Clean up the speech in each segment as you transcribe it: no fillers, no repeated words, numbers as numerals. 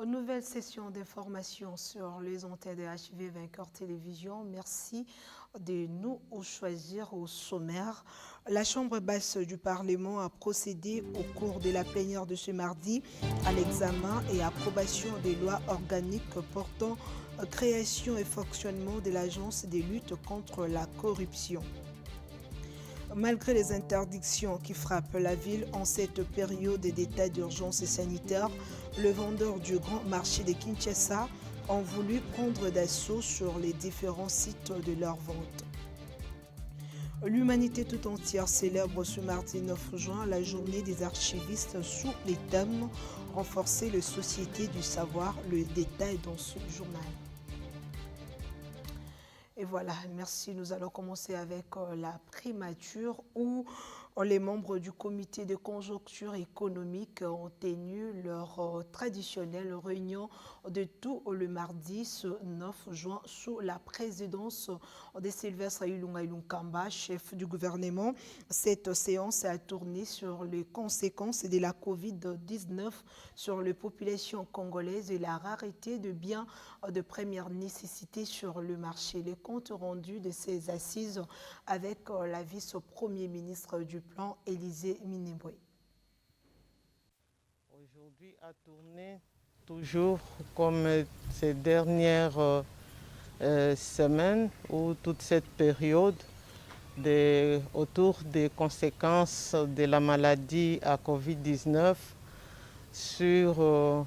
Nouvelle session d'information sur les antennes de HV Vainqueur Télévision. Merci de nous choisir au sommaire. La Chambre basse du Parlement a procédé au cours de la plénière de ce mardi à l'examen et approbation des lois organiques portant création et fonctionnement de l'Agence de lutte contre la corruption. Malgré les interdictions qui frappent la ville en cette période d'état d'urgence sanitaire, les vendeurs du grand marché de Kinshasa ont voulu prendre d'assaut sur les différents sites de leur vente. L'humanité tout entière célèbre ce mardi 9 juin la journée des archivistes sous les thèmes « Renforcer les sociétés du savoir », le détail dans ce journal. Et voilà, merci. Nous allons commencer avec la primature où les membres du comité de conjoncture économique ont tenu leur traditionnelle réunion de tout le mardi ce 9 juin sous la présidence de Sylvestre Ilunga Ilunkamba, chef du gouvernement. Cette séance a tourné sur les conséquences de la COVID-19 sur les populations congolaises et la rareté de biens de première nécessité sur le marché. Les comptes rendus de ces assises avec la vice-premier ministre du plan, Élisée Minembwe. Aujourd'hui a tourné toujours comme ces dernières semaines ou toute cette période autour des conséquences de la maladie à Covid-19 sur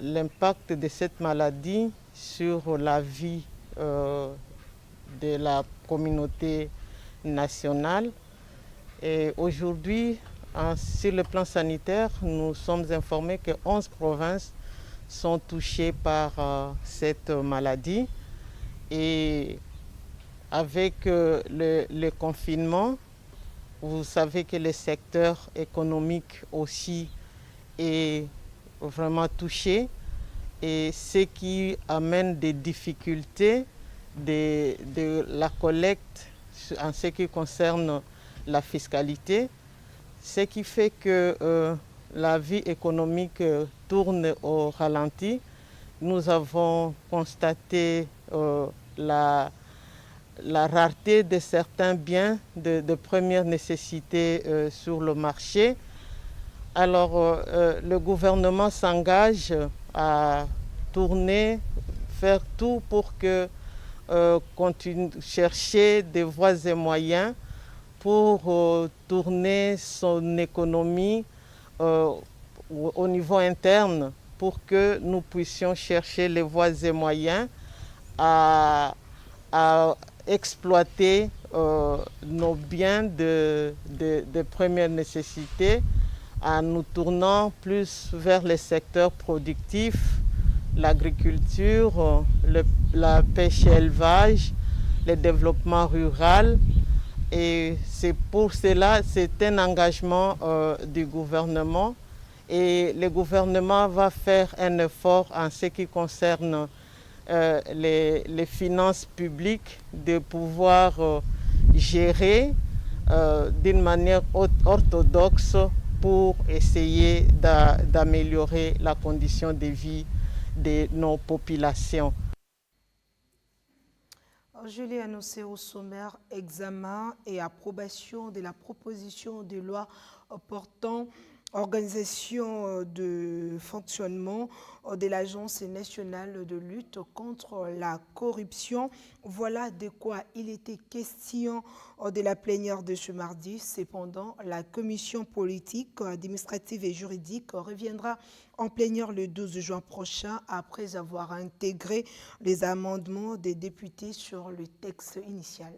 l'impact de cette maladie sur la vie de la communauté nationale. Et aujourd'hui, sur le plan sanitaire, nous sommes informés que 11 provinces sont touchées par cette maladie. Et avec le confinement, vous savez que le secteur économique aussi est vraiment touché. Et ce qui amène des difficultés de la collecte en ce qui concerne la fiscalité, ce qui fait que la vie économique tourne au ralenti. Nous avons constaté la rareté de certains biens de première nécessité sur le marché. Alors le gouvernement s'engage à tourner, faire tout pour que chercher des voies et moyens pour tourner son économie au niveau interne pour que nous puissions chercher les voies et moyens à exploiter nos biens de première nécessité en nous tournant plus vers les secteurs productifs, l'agriculture, la pêche et l'élevage, le développement rural. Et c'est pour cela, c'est un engagement du gouvernement. Et le gouvernement va faire un effort en ce qui concerne les finances publiques, de pouvoir gérer d'une manière orthodoxe pour essayer d'améliorer la condition de vie de nos populations. Je l'ai annoncé au sommaire, examen et approbation de la proposition de loi portant organisation de fonctionnement de l'Agence nationale de lutte contre la corruption. Voilà de quoi il était question de la plénière de ce mardi. Cependant, la commission politique, administrative et juridique reviendra en plénière le 12 juin prochain après avoir intégré les amendements des députés sur le texte initial.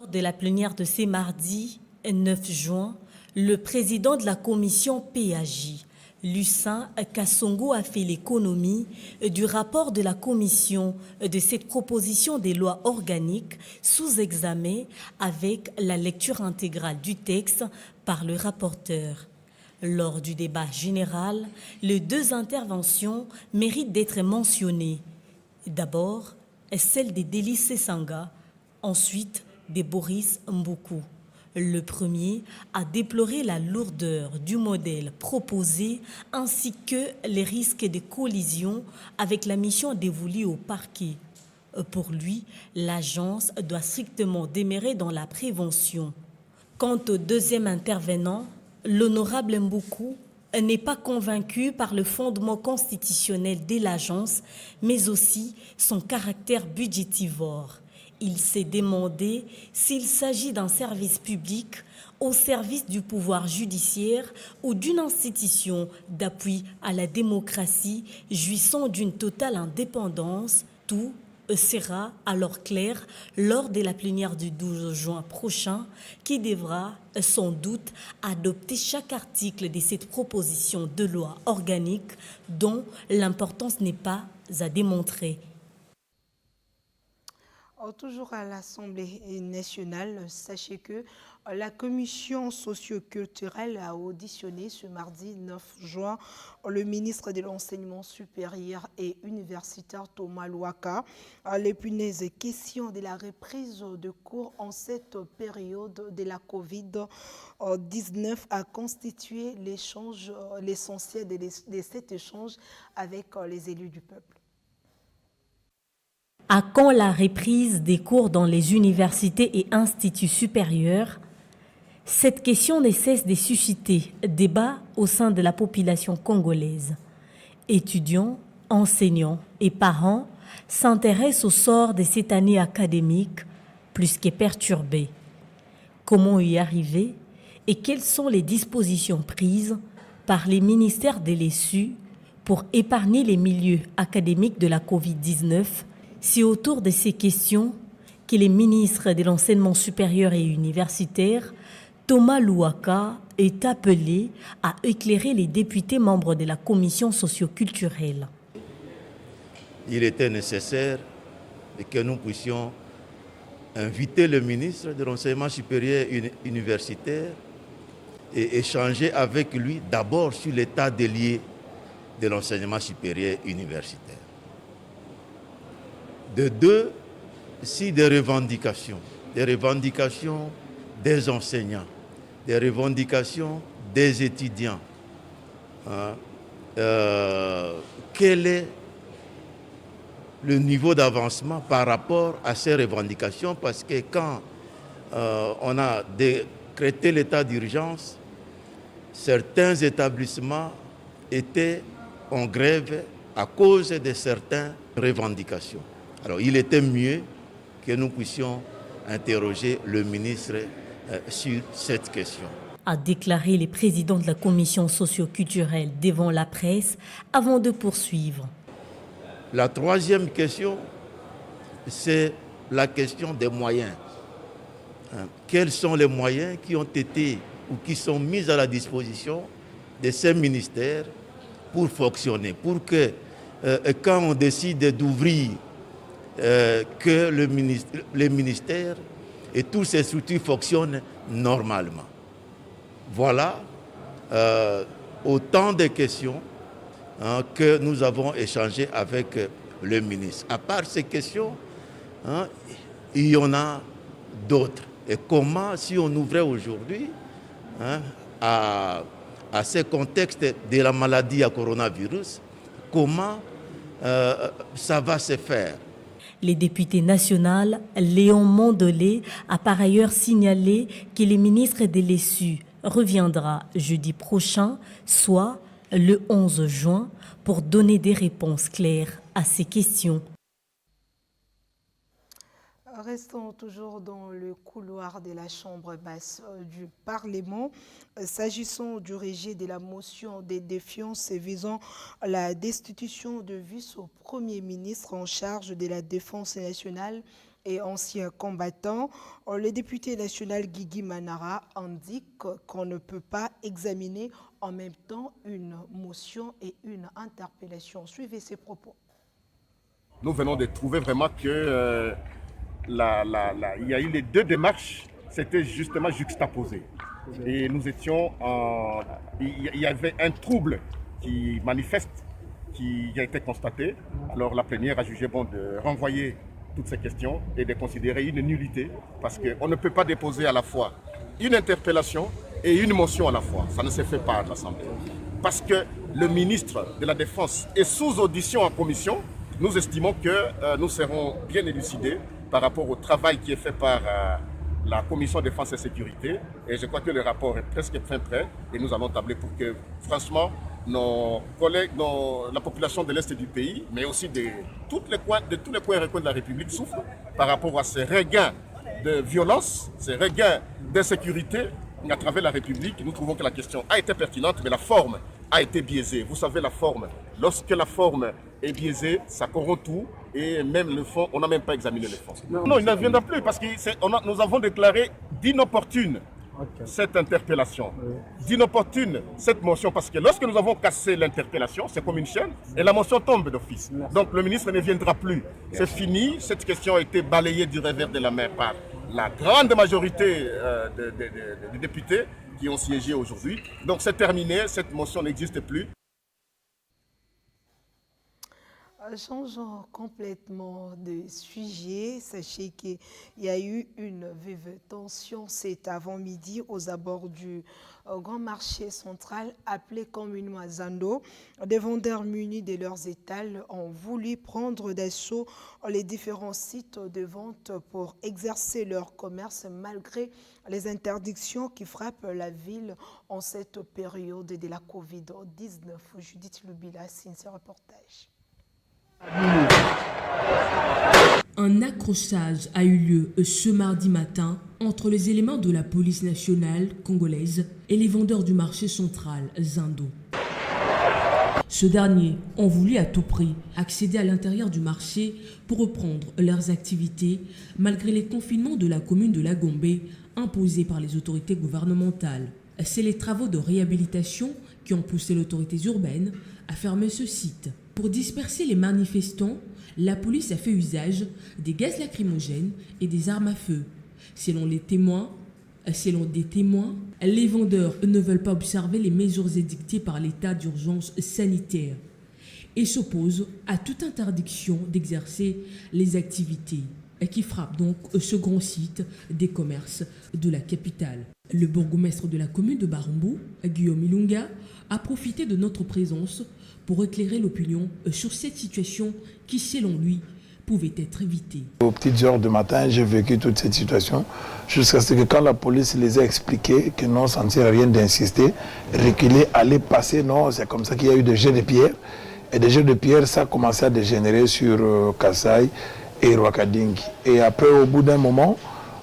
De la plénière de ce mardi 9 juin, le président de la commission PAJ, Lucien Kassongo, a fait l'économie du rapport de la commission de cette proposition des lois organiques sous examen avec la lecture intégrale du texte par le rapporteur. Lors du débat général, les deux interventions méritent d'être mentionnées. D'abord, celle de Délice Sanga, ensuite de Boris Mboukou. Le premier a déploré la lourdeur du modèle proposé ainsi que les risques de collision avec la mission dévolue au parquet. Pour lui, l'agence doit strictement demeurer dans la prévention. Quant au deuxième intervenant, l'honorable Mboukou n'est pas convaincu par le fondement constitutionnel de l'agence, mais aussi son caractère budgétivore. Il s'est demandé s'il s'agit d'un service public au service du pouvoir judiciaire ou d'une institution d'appui à la démocratie jouissant d'une totale indépendance. Tout sera alors clair lors de la plénière du 12 juin prochain qui devra sans doute adopter chaque article de cette proposition de loi organique dont l'importance n'est pas à démontrer. Toujours à l'Assemblée nationale, sachez que la commission socio-culturelle a auditionné ce mardi 9 juin le ministre de l'Enseignement supérieur et universitaire Thomas Louaka. L'épineuse question de la reprise de cours en cette période de la COVID-19 a constitué l'essentiel de cet échange avec les élus du peuple. À quand la reprise des cours dans les universités et instituts supérieurs? Cette question ne cesse de susciter débat au sein de la population congolaise. Étudiants, enseignants et parents s'intéressent au sort de cette année académique plus que perturbée. Comment y arriver et quelles sont les dispositions prises par les ministères de l'ESU pour épargner les milieux académiques de la COVID-19? C'est autour de ces questions que le ministre de l'Enseignement supérieur et universitaire, Thomas Louaka, est appelé à éclairer les députés membres de la commission socio-culturelle. Il était nécessaire que nous puissions inviter le ministre de l'Enseignement supérieur et universitaire et échanger avec lui d'abord sur l'état des lieux de l'enseignement supérieur universitaire. De deux, si des revendications des enseignants, des revendications des étudiants. Quel est le niveau d'avancement par rapport à ces revendications? Parce que quand on a décrété l'état d'urgence, certains établissements étaient en grève à cause de certaines revendications. Alors, il était mieux que nous puissions interroger le ministre sur cette question. A déclaré le président de la commission socio-culturelle devant la presse avant de poursuivre. La troisième question, c'est la question des moyens. Quels sont les moyens qui ont été ou qui sont mis à la disposition de ces ministères pour fonctionner, pour que quand on décide d'ouvrir, que les ministères et toutes ces structures fonctionnent normalement. Voilà autant de questions que nous avons échangées avec le ministre. À part ces questions, il y en a d'autres. Et comment, si on ouvrait aujourd'hui à ce contexte de la maladie à coronavirus, comment ça va se faire? Les députés nationaux, Léon Mondelé, a par ailleurs signalé que le ministre de l'ESU reviendra jeudi prochain, soit le 11 juin, pour donner des réponses claires à ces questions. Restons toujours dans le couloir de la Chambre basse du Parlement. S'agissant du rejet de la motion de défiance visant la destitution de vice-premier ministre en charge de la défense nationale et ancien combattant, le député national Guigui Manara indique qu'on ne peut pas examiner en même temps une motion et une interpellation. Suivez ses propos. Nous venons de trouver vraiment que il y a eu les deux démarches, c'était justement juxtaposé. Et nous étions il y avait un trouble qui manifeste, qui a été constaté. Alors la plénière a jugé bon de renvoyer toutes ces questions et de considérer une nullité, parce qu'on ne peut pas déposer à la fois une interpellation et une motion à la fois. Ça ne se fait pas à l'Assemblée. Parce que le ministre de la Défense est sous audition en commission, nous estimons que nous serons bien élucidés par rapport au travail qui est fait par la Commission Défense et Sécurité. Et je crois que le rapport est presque fin prêt et nous allons tabler pour que, franchement, nos collègues, la population de l'Est du pays, mais aussi de tous les coins et recoins de la République souffrent par rapport à ces regains de violence, ces regains d'insécurité à travers la République. Nous trouvons que la question a été pertinente, mais la forme a été biaisée. Vous savez, la forme, lorsque la forme est biaisée, ça corrompt tout. Et même le fond, on n'a même pas examiné le fond. Non, il ne viendra plus parce que nous avons déclaré d'inopportune cette interpellation, d'inopportune cette motion, parce que lorsque nous avons cassé l'interpellation, c'est comme une chaîne, et la motion tombe d'office. Donc le ministre ne viendra plus. C'est fini, cette question a été balayée du revers de la main par la grande majorité des députés qui ont siégé aujourd'hui. Donc c'est terminé, cette motion n'existe plus. Changeons complètement de sujet. Sachez qu'il y a eu une vive tension cet avant-midi aux abords du grand marché central appelé communément Zando. Des vendeurs munis de leurs étals ont voulu prendre d'assaut les différents sites de vente pour exercer leur commerce malgré les interdictions qui frappent la ville en cette période de la Covid-19. Judith Lubila signe ce reportage. Un accrochage a eu lieu ce mardi matin entre les éléments de la police nationale congolaise et les vendeurs du marché central Zando. Ceux derniers ont voulu à tout prix accéder à l'intérieur du marché pour reprendre leurs activités malgré les confinements de la commune de La Gombe imposés par les autorités gouvernementales. C'est les travaux de réhabilitation qui ont poussé les autorités urbaines à fermer ce site. Pour disperser les manifestants, la police a fait usage des gaz lacrymogènes et des armes à feu. Selon des témoins, les vendeurs ne veulent pas observer les mesures édictées par l'état d'urgence sanitaire et s'opposent à toute interdiction d'exercer les activités qui frappent donc ce grand site des commerces de la capitale. Le bourgmestre de la commune de Barumbu, Guillaume Ilunga, a profité de notre présence pour éclairer l'opinion sur cette situation qui, selon lui, pouvait être évitée. Aux petites heures du matin, j'ai vécu toute cette situation jusqu'à ce que quand la police les a expliqué que non, ça ne sert à rien d'insister, reculer, aller passer, non, c'est comme ça qu'il y a eu des jets de pierre. Et des jets de pierre, ça a commencé à dégénérer sur Kasai et Rwakadingi. Et après, au bout d'un moment,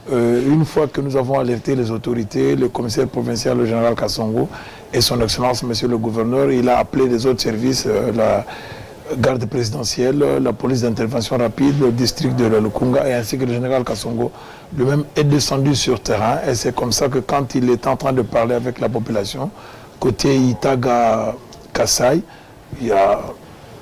une fois que nous avons alerté les autorités, le commissaire provincial, le général Kassongo, et son excellence, monsieur le gouverneur, il a appelé les autres services, la garde présidentielle, la police d'intervention rapide, le district de Lukunga, et ainsi que le général Kassongo lui-même est descendu sur terrain. Et c'est comme ça que quand il est en train de parler avec la population, côté Itaga Kasai, il y a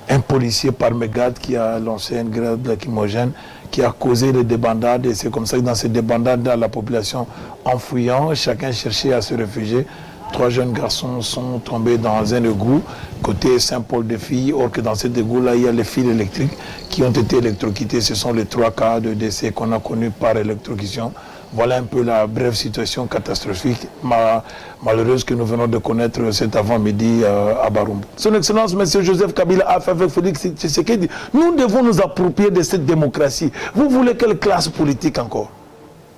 un policier par mégarde qui a lancé une grenade lacrymogène qui a causé des débandades. Et c'est comme ça que dans ces débandades, la population, en fouillant, chacun cherchait à se réfugier. 3 jeunes garçons sont tombés dans un égout côté Saint-Paul-des-Filles. Or que dans cet égout-là, il y a les fils électriques qui ont été électrocutés. Ce sont les 3 cas de décès qu'on a connus par électrocution. Voilà un peu la brève situation catastrophique, malheureuse que nous venons de connaître cet avant-midi à Barumbu. Son Excellence, M. Joseph Kabila a fait avec Félix Tshisekedi. Nous devons nous approprier de cette démocratie. Vous voulez quelle classe politique encore?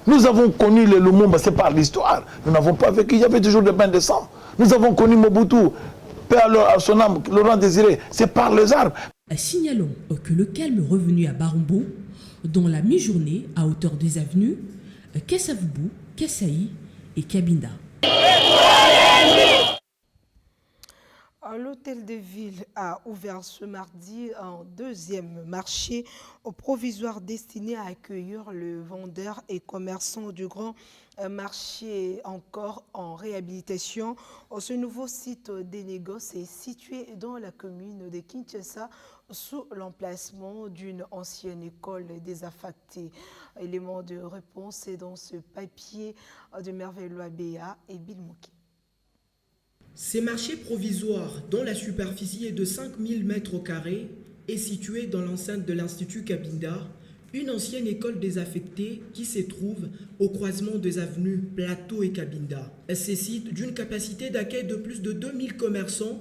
Nous avons connu le Lumumba, c'est par l'histoire. Nous n'avons pas vécu, il y avait toujours des bains de sang. Nous avons connu Mobutu, paix à son âme, Laurent Désiré, c'est par les armes. Signalons que le calme revenu à Barumbu, dans la mi-journée, à hauteur des avenues, Kessavubu, Kessaï et Kabinda. L'hôtel de ville a ouvert ce mardi un deuxième marché provisoire destiné à accueillir les vendeurs et commerçants du grand marché encore en réhabilitation. Ce nouveau site des négoces est situé dans la commune de Kinshasa sous l'emplacement d'une ancienne école désaffectée. Élément de réponse est dans ce papier de Merveilleux Abéa et Bill Mouki. Ces marchés provisoires, dont la superficie est de 5000 m², est situé dans l'enceinte de l'Institut Kabinda, une ancienne école désaffectée qui se trouve au croisement des avenues Plateau et Cabinda. Ces sites d'une capacité d'accueil de plus de 2000 commerçants,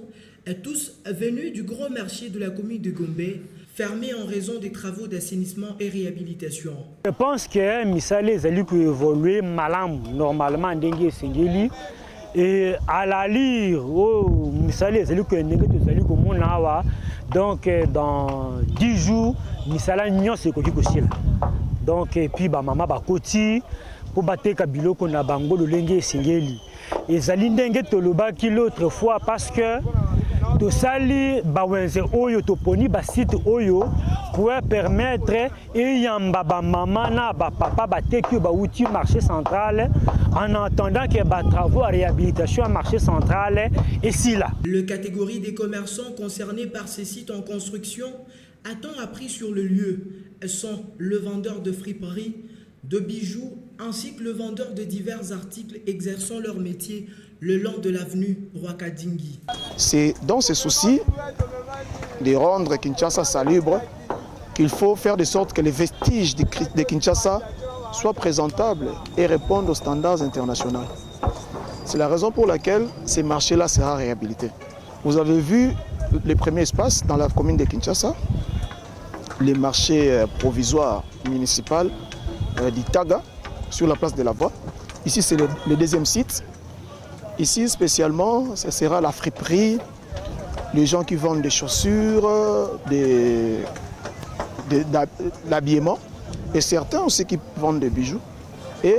tous venus du gros marché de la commune de Gombe, fermés en raison des travaux d'assainissement et réhabilitation. Je pense que Misale Zali peut évoluer malam normalement dengue singeli et à la lire au Misale Zali que nengue Zali ko monawa donc dans 10 jours Misala nyon se koki kosila. Donc et puis ba mama ba koti pour battre kabilo ko na bango le lenge singeli. Et Zali ndenge toloba ki l'autre fois parce que to sali bawenze oyo toponi ba site oyo pour permettre eyamba ba mama na ba papa ba teki ba outil marché central en attendant que ba travaux à réhabilitation à marché central et si là. Le catégorie des commerçants concernés par ces sites en construction a tant appris sur le lieu sont le vendeur de friperies, de bijoux ainsi que le vendeur de divers articles exerçant leur métier le long de l'avenue Rwakadingi. C'est dans ce souci de rendre Kinshasa salubre qu'il faut faire de sorte que les vestiges de Kinshasa soient présentables et répondent aux standards internationaux. C'est la raison pour laquelle ces marchés-là seront réhabilités. Vous avez vu les premiers espaces dans la commune de Kinshasa, les marchés provisoires municipaux d'Itaga sur la place de la Voie. Ici, c'est le deuxième site. Ici, spécialement, ce sera la friperie, les gens qui vendent des chaussures, de l'habillement, et certains aussi qui vendent des bijoux. Et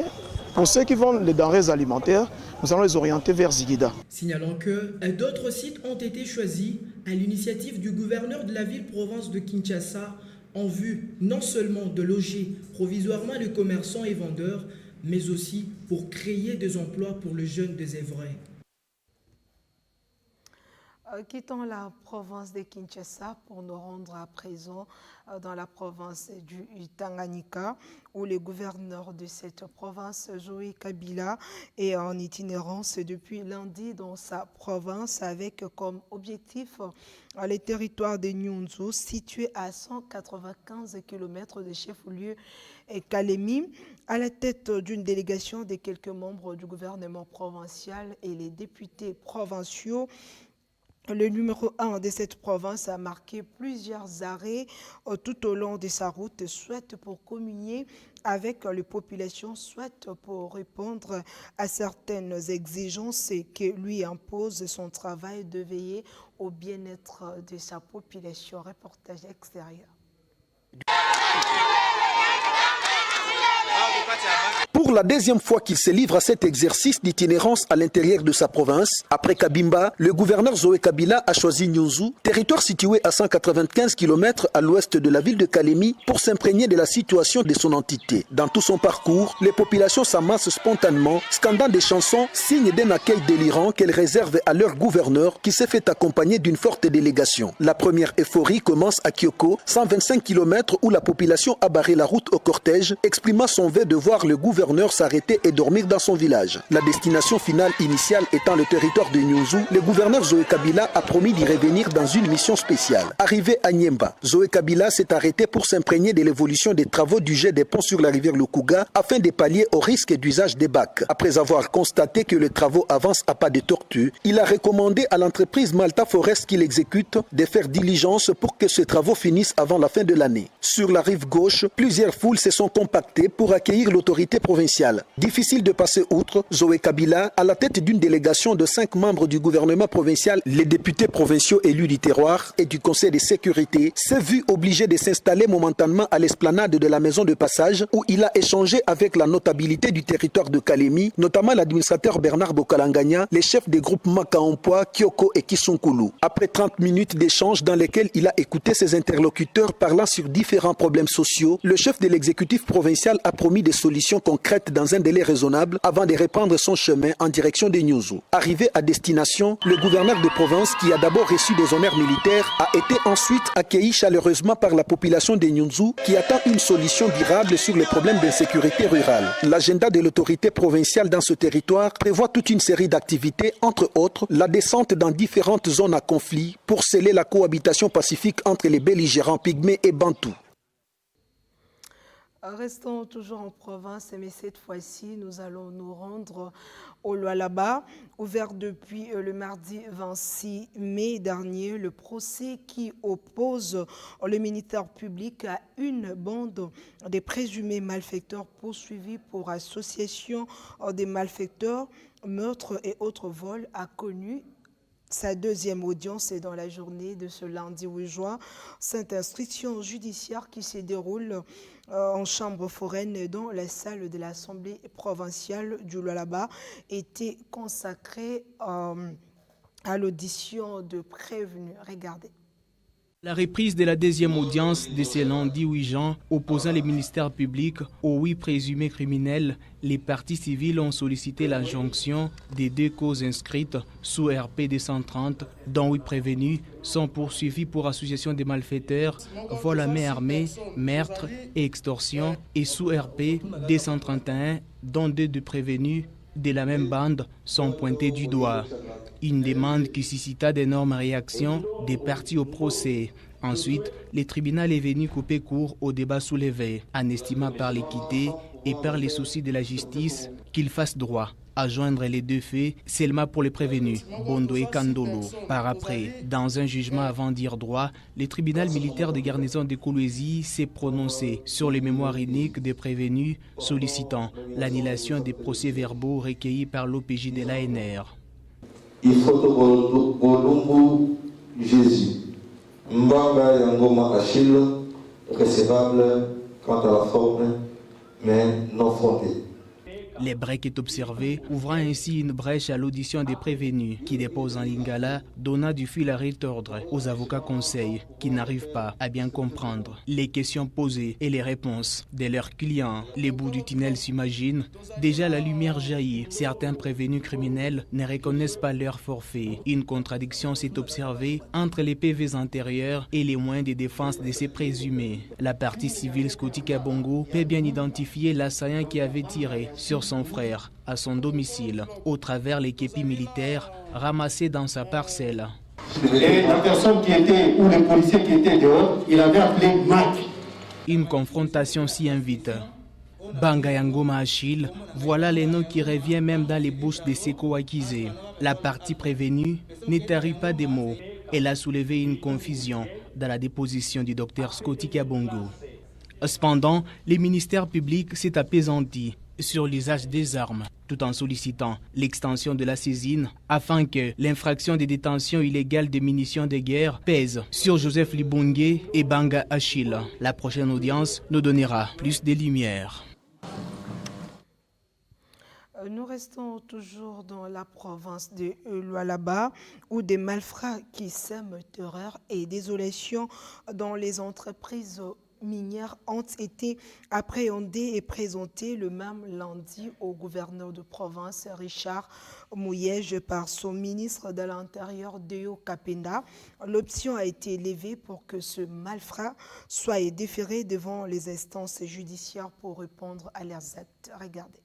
pour ceux qui vendent les denrées alimentaires, nous allons les orienter vers Ziguida. Signalons que d'autres sites ont été choisis à l'initiative du gouverneur de la ville-province de Kinshasa en vue non seulement de loger provisoirement les commerçants et vendeurs, mais aussi pour créer des emplois pour les jeunes des Évrais. Quittons la province de Kinshasa pour nous rendre à présent dans la province du Tanganyika, où le gouverneur de cette province, Joey Kabila, est en itinérance depuis lundi dans sa province avec comme objectif les territoires de Nyunzu, situés à 195 km de chef-lieu Kalemi, à la tête d'une délégation de quelques membres du gouvernement provincial et les députés provinciaux. Le numéro 1 de cette province a marqué plusieurs arrêts tout au long de sa route, soit pour communier avec les populations, soit pour répondre à certaines exigences que lui impose son travail de veiller au bien-être de sa population. Reportage extérieur. Pour la deuxième fois qu'il se livre à cet exercice d'itinérance à l'intérieur de sa province, après Kabimba, le gouverneur Zoé Kabila a choisi Nyunzu, territoire situé à 195 km à l'ouest de la ville de Kalemi, pour s'imprégner de la situation de son entité. Dans tout son parcours, les populations s'amassent spontanément, scandant des chansons, signe d'un accueil délirant qu'elles réservent à leur gouverneur qui s'est fait accompagner d'une forte délégation. La première euphorie commence à Kyoko, 125 km où la population a barré la route au cortège, exprimant son vœu de voir le gouverneur s'arrêter et dormir dans son village. La destination finale initiale étant le territoire de Nyunzu, le gouverneur Zoé Kabila a promis d'y revenir dans une mission spéciale. Arrivé à Nyemba, Zoé Kabila s'est arrêté pour s'imprégner de l'évolution des travaux du jet des ponts sur la rivière Lukuga afin de pallier au risque d'usage des bacs. Après avoir constaté que les travaux avancent à pas de tortue, il a recommandé à l'entreprise Malta Forest qu'il exécute de faire diligence pour que ces travaux finissent avant la fin de l'année. Sur la rive gauche, plusieurs foules se sont compactées pour accueillir l'autorité provinciale. Difficile de passer outre, Zoé Kabila, à la tête d'une délégation de 5 membres du gouvernement provincial, les députés provinciaux élus du terroir et du conseil de sécurité, s'est vu obligé de s'installer momentanément à l'esplanade de la maison de passage où il a échangé avec la notabilité du territoire de Kalemi, notamment l'administrateur Bernard Bokalanganya, les chefs des groupes Makaompoa, Kyoko et Kisunkulu. Après 30 minutes d'échange dans lesquels il a écouté ses interlocuteurs parlant sur différents problèmes sociaux, le chef de l'exécutif provincial a promis des solutions concrètes dans un délai raisonnable avant de reprendre son chemin en direction de Nyunzu. Arrivé à destination, le gouverneur de province, qui a d'abord reçu des honneurs militaires, a été ensuite accueilli chaleureusement par la population de Nyunzu qui attend une solution durable sur les problèmes d'insécurité rurale. L'agenda de l'autorité provinciale dans ce territoire prévoit toute une série d'activités, entre autres la descente dans différentes zones à conflit pour sceller la cohabitation pacifique entre les belligérants pygmées et bantous. Restons toujours en province, mais cette fois-ci, nous allons nous rendre au Lualaba. Ouvert depuis le mardi 26 mai dernier, le procès qui oppose le ministère public à une bande des présumés malfaiteurs poursuivis pour association des malfaiteurs, meurtres et autres vols a connu sa deuxième audience est dans la journée de ce lundi 8 juin. Cette instruction judiciaire qui se déroule en chambre foraine dans la salle de l'Assemblée provinciale du Lualaba était consacrée à l'audition de prévenus. Regardez. La reprise de la deuxième audience de ce lundi 8 juin opposant les ministères publics aux 8 présumés criminels, les parties civiles ont sollicité l'injonction des 2 causes inscrites sous RP 230, dont 8 prévenus sont poursuivis pour association des malfaiteurs, vol à main armée, meurtre et extorsion, et sous RP 231, dont 2 de prévenus de la même bande sont pointés du doigt. Une demande qui suscita d'énormes réactions des parties au procès. Ensuite, le tribunal est venu couper court au débat soulevé, en estimant par l'équité et par les soucis de la justice qu'il fasse droit à joindre les 2 faits seulement pour les prévenus, Bondo et Kandolo. Par après, dans un jugement avant dire droit, le tribunal militaire de garnison de Kolwezi s'est prononcé sur les mémoires uniques des prévenus, sollicitant l'annulation des procès-verbaux recueillis par l'OPJ de l'ANR. Il faut Bolumbu Jésus. Mbanga Yangoma Achille, recevable quant à la forme, mais non fondée. Les breaks est observé, ouvrant ainsi une brèche à l'audition des prévenus qui déposent en lingala, donnant du fil à retordre aux avocats conseils qui n'arrivent pas à bien comprendre les questions posées et les réponses de leurs clients. Les bouts du tunnel s'imaginent, déjà la lumière jaillit. Certains prévenus criminels ne reconnaissent pas leur forfait. Une contradiction s'est observée entre les PVs antérieurs et les moyens de défense de ces présumés. La partie civile Scotty Kabongo peut bien identifier l'assaillant qui avait tiré sur son frère à son domicile au travers les képis militaires ramassés dans sa parcelle. Et la personne qui était, ou le policier qui était dehors, il avait appelé Mac. Une confrontation s'y invite. Bangayangoma Achille, voilà les noms qui reviennent même dans les bouches des Seko-Akizé. La partie prévenue ne tarit pas des mots. Elle a soulevé une confusion dans la déposition du docteur Scotty Kabongo. Cependant, le ministère public s'est apaisanti sur l'usage des armes, tout en sollicitant l'extension de la saisine afin que l'infraction de détention illégale de munitions de guerre pèse sur Joseph Libongue et Banga Achille. La prochaine audience nous donnera plus de lumière. Nous restons toujours dans la province de Lualaba où des malfrats qui sèment terreur et désolation dans les entreprises minières ont été appréhendées et présentées le même lundi au gouverneur de province Richard Mouyège par son ministre de l'Intérieur Deo Kapenda. L'option a été levée pour que ce malfrat soit déféré devant les instances judiciaires pour répondre à leurs actes. Regardez.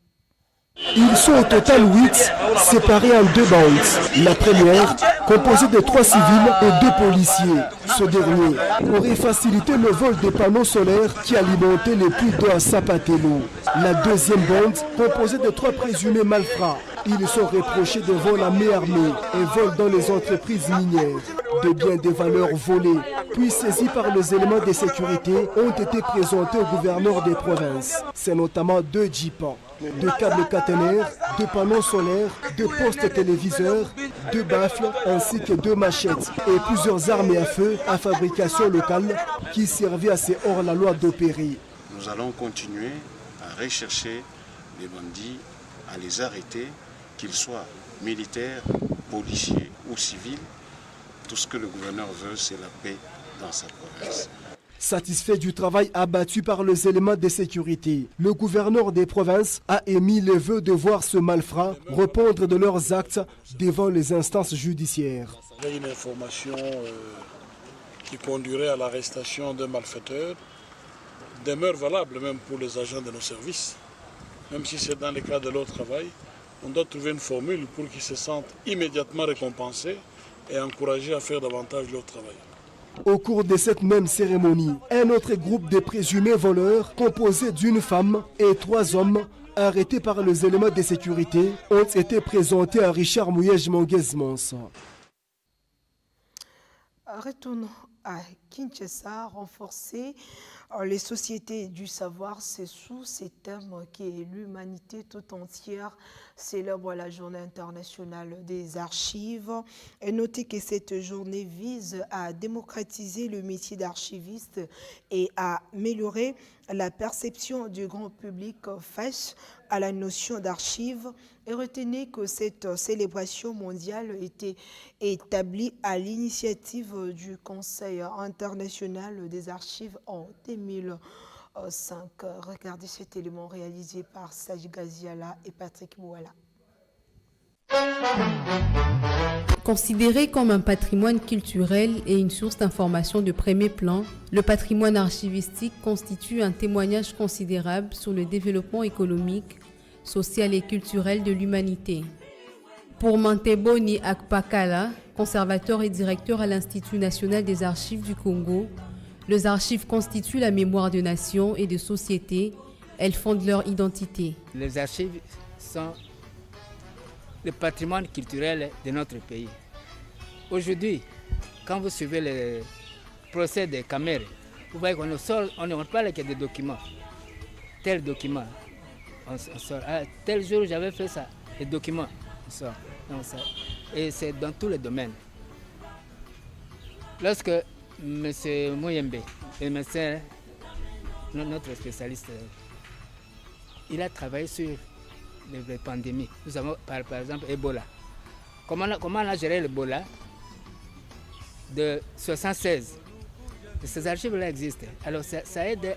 Ils sont au total 8, séparés en 2 bandes. La première, composée de 3 civils et 2 policiers. Ce dernier aurait facilité le vol des panneaux solaires qui alimentaient les puits d'eau à Sapatelo. La deuxième bande, composée de 3 présumés malfrats. Ils sont reprochés de vol à main armée et vol dans les entreprises minières. De biens de valeur volés, puis saisis par les éléments de sécurité, ont été présentés au gouverneur des provinces. C'est notamment 2 jeeps, 2 câbles caténaires, 2 panneaux solaires, 2 postes téléviseurs, 2 baffles ainsi que 2 machettes et plusieurs armes à feu à fabrication locale qui servaient à ces hors-la-loi d'opérer. Nous allons continuer à rechercher les bandits, à les arrêter, qu'ils soient militaires, policiers ou civils. Tout ce que le gouverneur veut, c'est la paix dans sa province. Satisfait du travail abattu par les éléments de sécurité, le gouverneur des provinces a émis le vœu de voir ce malfrat répondre de leurs actes devant les instances judiciaires. J'ai une information qui conduirait à l'arrestation d'un malfaiteur demeure valable même pour les agents de nos services. Même si c'est dans le cadre de leur travail, on doit trouver une formule pour qu'ils se sentent immédiatement récompensés et encouragés à faire davantage leur travail. Au cours de cette même cérémonie, un autre groupe de présumés voleurs, composé d'une femme et 3 hommes, arrêtés par les éléments de sécurité, ont été présentés à Richard Mouyej-Monguez-Mons. Retournons à Kinshasa, renforcer les sociétés du savoir, c'est sous ces thèmes que l'humanité tout entière célèbre la Journée internationale des archives. Et notez que cette journée vise à démocratiser le métier d'archiviste et à améliorer la perception du grand public face à la notion d'archive. Et retenez que cette célébration mondiale était établie à l'initiative du Conseil international des archives en 2005. Regardez cet élément réalisé par Saj Gaziala et Patrick Mouala. Considéré comme un patrimoine culturel et une source d'information de premier plan, le patrimoine archivistique constitue un témoignage considérable sur le développement économique, social et culturel de l'humanité. Pour Manteboni Akpakala, conservateur et directeur à l'Institut national des archives du Congo, les archives constituent la mémoire de nations et de sociétés. Elles fondent leur identité. Les archives sont le patrimoine culturel de notre pays. Aujourd'hui, quand vous suivez le procès des caméras, vous voyez qu'on ne parle que des documents. Tel document, on sort. Ah, tel jour, j'avais fait ça. Les documents, on sort. Et c'est dans tous les domaines. Lorsque M. Mouyembe, le médecin, notre spécialiste, il a travaillé sur les pandémies. Nous avons par exemple Ebola. Comment on a géré l'Ebola de 1976? Ces archives-là existent. Alors ça aide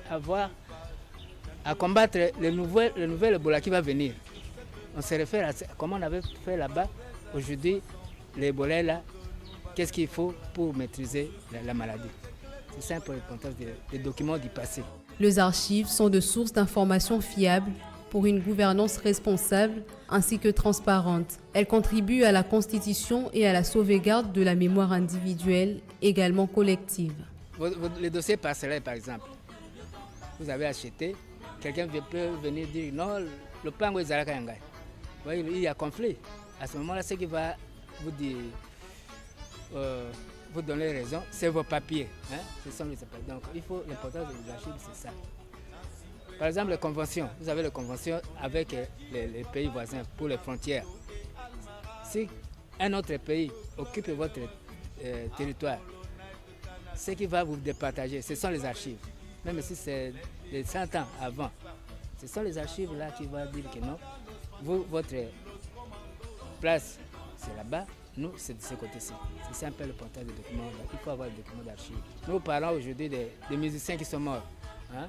à combattre le nouvel Ebola qui va venir. On se réfère à comment on avait fait là-bas. Aujourd'hui, l'Ebola est là. Qu'est-ce qu'il faut pour maîtriser la maladie? C'est ça pour l'importance des documents du passé. Les archives sont de sources d'informations fiables pour une gouvernance responsable ainsi que transparente. Elles contribuent à la constitution et à la sauvegarde de la mémoire individuelle, également collective. Les dossiers parcellaires, par exemple, vous avez acheté, quelqu'un peut venir dire non, le pango est Zarakangai. Il y a conflit. À ce moment-là, ce qui va vous dire, vous donner raison, c'est vos papiers. Hein? Donc, l'importance des archives, c'est ça. Par exemple, les conventions. Vous avez les conventions avec les pays voisins pour les frontières. Si un autre pays occupe votre territoire, ce qui va vous départager, ce sont les archives. Même si c'est des 100 ans avant, ce sont les archives là qui vont dire que non, votre place, c'est là-bas, nous, c'est de ce côté-ci. C'est un peu le portail des documents. Il faut avoir des documents d'archives. Nous parlons aujourd'hui des musiciens qui sont morts. Hein?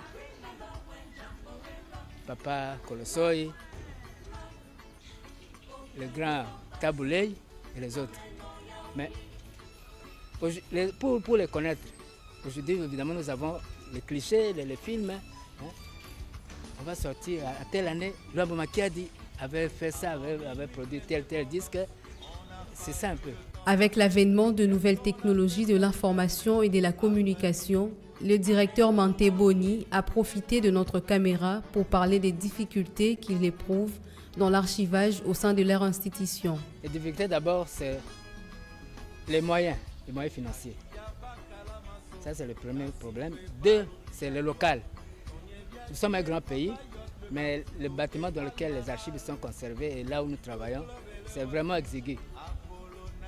Papa Kolosoi, le grand Tabouley et les autres. Mais pour les connaître, aujourd'hui, évidemment, nous avons les clichés, les films. Hein. On va sortir à telle année, Luambo Makiadi avait fait ça, avait produit tel disque. C'est ça un peu. Avec l'avènement de nouvelles technologies de l'information et de la communication, le directeur Manteboni a profité de notre caméra pour parler des difficultés qu'il éprouve dans l'archivage au sein de leur institution. Les difficultés d'abord, c'est les moyens financiers. Ça, c'est le premier problème. 2, c'est le local. Nous sommes un grand pays, mais le bâtiment dans lequel les archives sont conservées et là où nous travaillons, c'est vraiment exigu.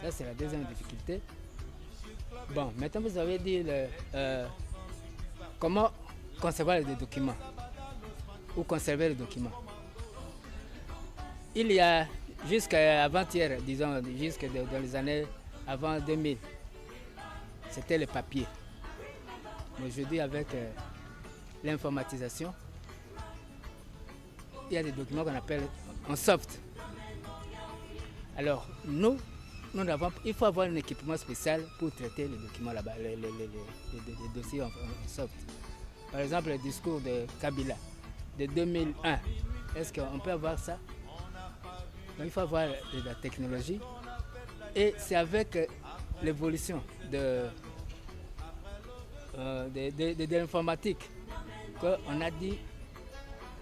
Ça, c'est la deuxième difficulté. Bon, maintenant, vous avez dit comment conserver les documents ou conserver les documents. Il y a jusqu'à avant-hier, disons, jusque dans les années avant 2000, c'était le papier. Mais aujourd'hui, avec l'informatisation, il y a des documents qu'on appelle en soft. Alors, il faut avoir un équipement spécial pour traiter les documents là-bas, les dossiers en soft. Par exemple, le discours de Kabila de 2001. Est-ce qu'on peut avoir ça? Donc, il faut avoir de la technologie. Et c'est avec l'évolution de l'informatique qu'on a dit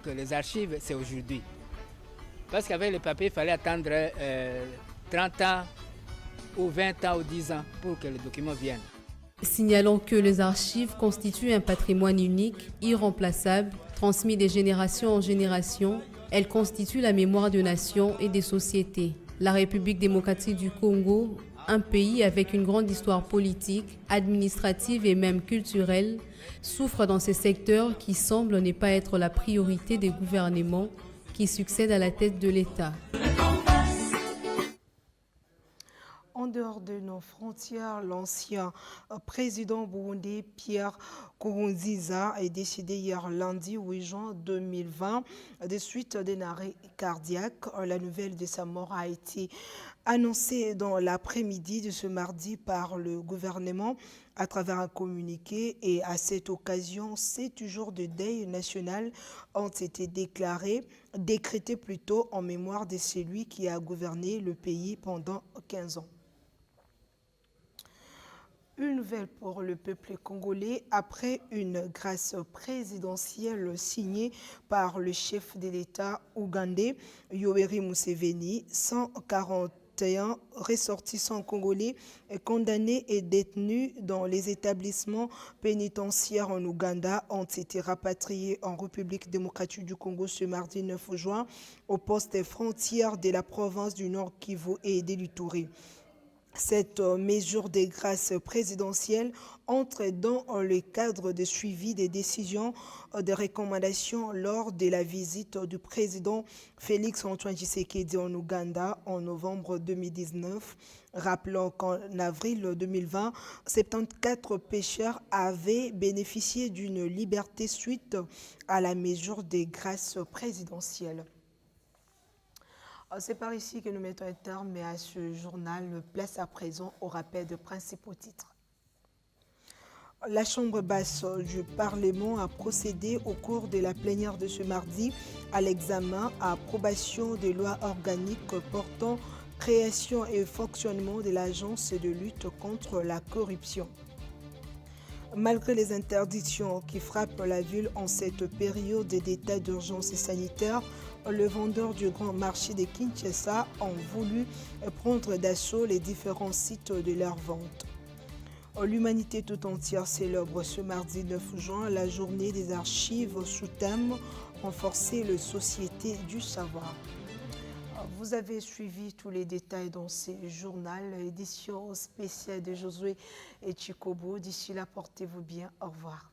que les archives, c'est aujourd'hui. Parce qu'avec les papiers, il fallait attendre 30 ans ou 20 ans ou 10 ans pour que les documents viennent. Signalons que les archives constituent un patrimoine unique, irremplaçable, transmis de génération en génération. Elles constituent la mémoire de nations et des sociétés. La République démocratique du Congo, un pays avec une grande histoire politique, administrative et même culturelle, souffre dans ces secteurs qui semblent ne pas être la priorité des gouvernements qui succèdent à la tête de l'État. En dehors de nos frontières, l'ancien président burundais Pierre Nkurunziza est décédé hier lundi 8 juin 2020 des suites d'un arrêt cardiaque. La nouvelle de sa mort a été annoncée dans l'après-midi de ce mardi par le gouvernement à travers un communiqué, et à cette occasion, 7 jours de deuil national ont été décrétés plutôt en mémoire de celui qui a gouverné le pays pendant 15 ans. Une nouvelle pour le peuple congolais. Après une grâce présidentielle signée par le chef de l'État ougandais, Yoweri Museveni, 141 ressortissants congolais condamnés et détenus dans les établissements pénitentiaires en Ouganda ont été rapatriés en République démocratique du Congo ce mardi 9 juin au poste frontière de la province du Nord Kivu et de l'Ituri. Cette mesure de grâce présidentielle entre dans le cadre de suivi des décisions de recommandations lors de la visite du président Félix Antoine Tshisekedi en Ouganda en novembre 2019. Rappelons qu'en avril 2020, 74 pêcheurs avaient bénéficié d'une liberté suite à la mesure de grâce présidentielle. C'est par ici que nous mettons un terme à ce journal. Place à présent au rappel de principaux titres. La Chambre basse du Parlement a procédé au cours de la plénière de ce mardi à l'examen à approbation des lois organiques portant création et fonctionnement de l'Agence de lutte contre la corruption. Malgré les interdictions qui frappent la ville en cette période d'état d'urgence sanitaire, les vendeurs du grand marché de Kinshasa ont voulu prendre d'assaut les différents sites de leur vente. L'humanité tout entière célèbre ce mardi 9 juin la journée des archives sous thème « Renforcer les sociétés du savoir ». Vous avez suivi tous les détails dans ce journal, édition spéciale de Josué et Chikobo. D'ici là, portez-vous bien. Au revoir.